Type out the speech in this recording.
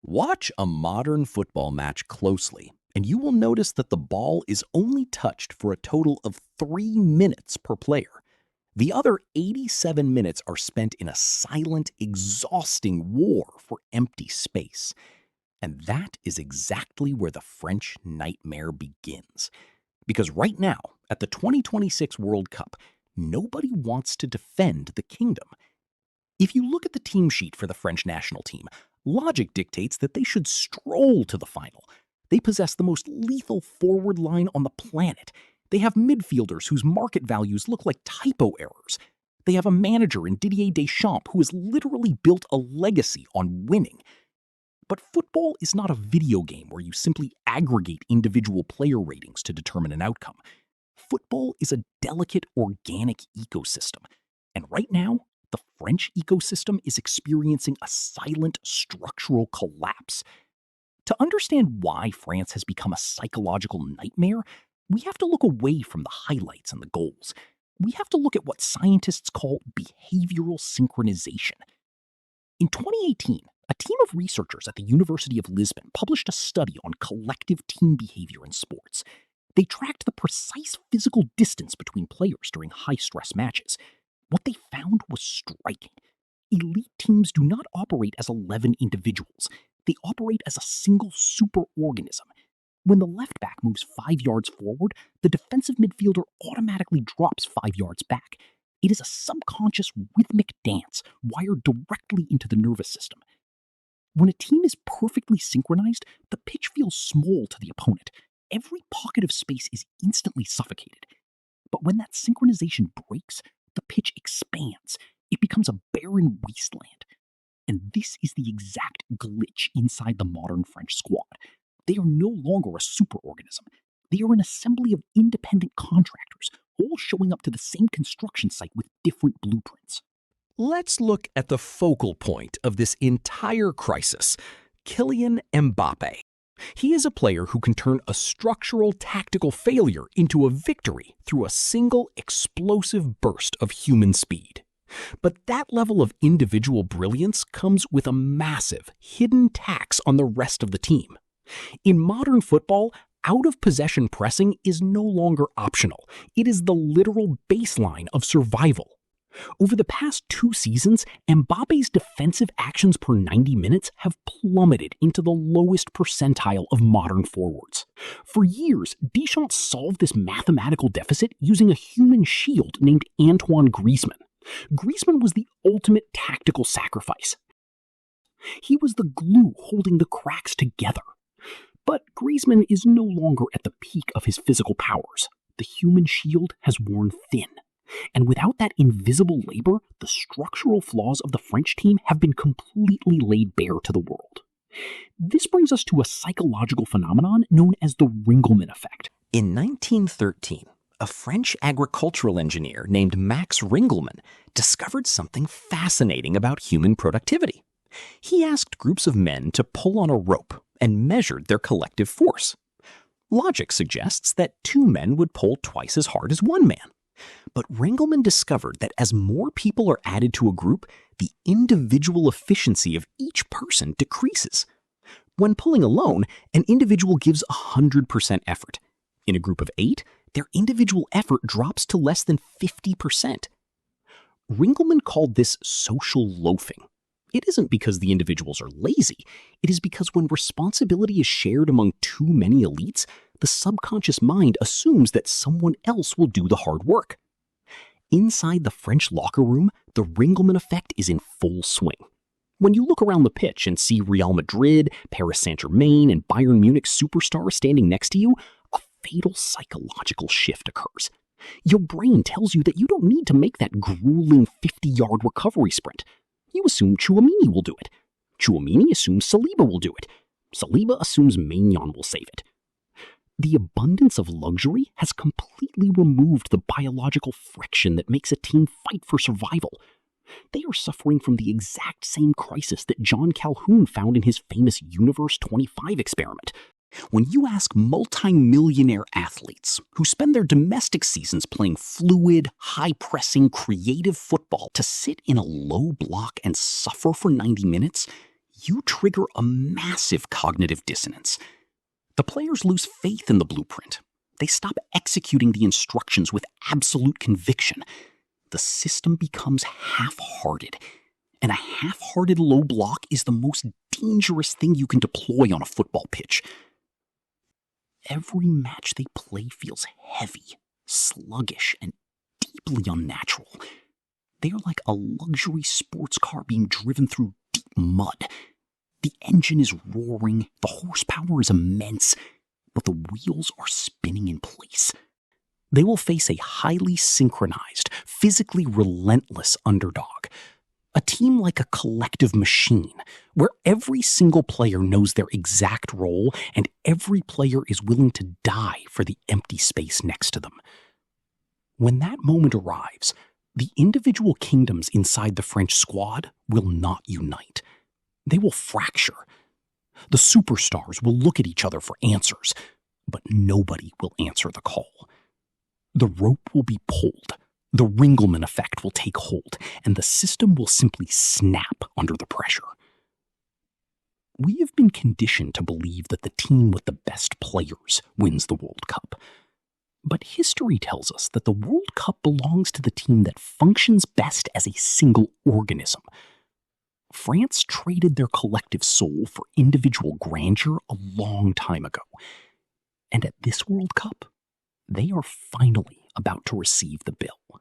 Watch a modern football match closely, and you will notice that the ball is only touched for a total of 3 minutes per player. The other 87 minutes are spent in a silent, exhausting war for empty space. And that is exactly where the French nightmare begins. Because right now, at the 2026 World Cup, nobody wants to defend the kingdom. If you look at the team sheet for the French national team, logic dictates that they should stroll to the final. They possess the most lethal forward line on the planet. They have midfielders whose market values look like typo errors. They have a manager in Didier Deschamps who has literally built a legacy on winning. But football is not a video game where you simply aggregate individual player ratings to determine an outcome. Football is a delicate, organic ecosystem. And right now, the French ecosystem is experiencing a silent structural collapse. To understand why France has become a psychological nightmare, we have to look away from the highlights and the goals. We have to look at what scientists call behavioral synchronization. In 2018, a team of researchers at the University of Lisbon published a study on collective team behavior in sports. They tracked the precise physical distance between players during high-stress matches. What they found was striking. Elite teams do not operate as 11 individuals. They operate as a single superorganism. When the left back moves 5 yards forward, the defensive midfielder automatically drops 5 yards back. It is a subconscious rhythmic dance wired directly into the nervous system. When a team is perfectly synchronized, the pitch feels small to the opponent. Every pocket of space is instantly suffocated. But when that synchronization breaks, the pitch expands. It becomes a barren wasteland. And this is the exact glitch inside the modern French squad. They are no longer a superorganism. They are an assembly of independent contractors, all showing up to the same construction site with different blueprints. Let's look at the focal point of this entire crisis, Kylian Mbappe. He is a player who can turn a structural tactical failure into a victory through a single explosive burst of human speed. But that level of individual brilliance comes with a massive, hidden tax on the rest of the team. In modern football, out-of-possession pressing is no longer optional. It is the literal baseline of survival. Over the past 2 seasons, Mbappe's defensive actions per 90 minutes have plummeted into the lowest percentile of modern forwards. For years, Deschamps solved this mathematical deficit using a human shield named Antoine Griezmann. Griezmann was the ultimate tactical sacrifice. He was the glue holding the cracks together. But Griezmann is no longer at the peak of his physical powers. The human shield has worn thin. And without that invisible labor, the structural flaws of the French team have been completely laid bare to the world. This brings us to a psychological phenomenon known as the Ringelmann Effect. In 1913, a French agricultural engineer named Max Ringelmann discovered something fascinating about human productivity. He asked groups of men to pull on a rope and measured their collective force. Logic suggests that 2 men would pull twice as hard as 1 man. But Ringelmann discovered that as more people are added to a group, the individual efficiency of each person decreases. When pulling alone, an individual gives 100% effort. In a group of 8, their individual effort drops to less than 50%. Ringelmann called this social loafing. It isn't because the individuals are lazy. It is because when responsibility is shared among too many elites, the subconscious mind assumes that someone else will do the hard work. Inside the French locker room, the Ringelmann effect is in full swing. When you look around the pitch and see Real Madrid, Paris Saint-Germain, and Bayern Munich superstars standing next to you, a fatal psychological shift occurs. Your brain tells you that you don't need to make that grueling 50-yard recovery sprint. You assume Tchouaméni will do it. Tchouaméni assumes Saliba will do it. Saliba assumes Maignan will save it. The abundance of luxury has completely removed the biological friction that makes a team fight for survival. They are suffering from the exact same crisis that John Calhoun found in his famous Universe 25 experiment. When you ask multi-millionaire athletes who spend their domestic seasons playing fluid, high-pressing, creative football to sit in a low block and suffer for 90 minutes, you trigger a massive cognitive dissonance. The players lose faith in the blueprint. They stop executing the instructions with absolute conviction. The system becomes half-hearted. And a half-hearted low block is the most dangerous thing you can deploy on a football pitch. Every match they play feels heavy, sluggish, and deeply unnatural. They are like a luxury sports car being driven through deep mud. The engine is roaring, the horsepower is immense, but the wheels are spinning in place. They will face a highly synchronized, physically relentless underdog. A team like a collective machine, where every single player knows their exact role and every player is willing to die for the empty space next to them. When that moment arrives, the individual kingdoms inside the French squad will not unite. They will fracture. The superstars will look at each other for answers, but nobody will answer the call. The rope will be pulled. The Ringelmann Effect will take hold, and the system will simply snap under the pressure. We have been conditioned to believe that the team with the best players wins the World Cup. But history tells us that the World Cup belongs to the team that functions best as a single organism. France traded their collective soul for individual grandeur a long time ago. And at this World Cup, they are finally about to receive the bill.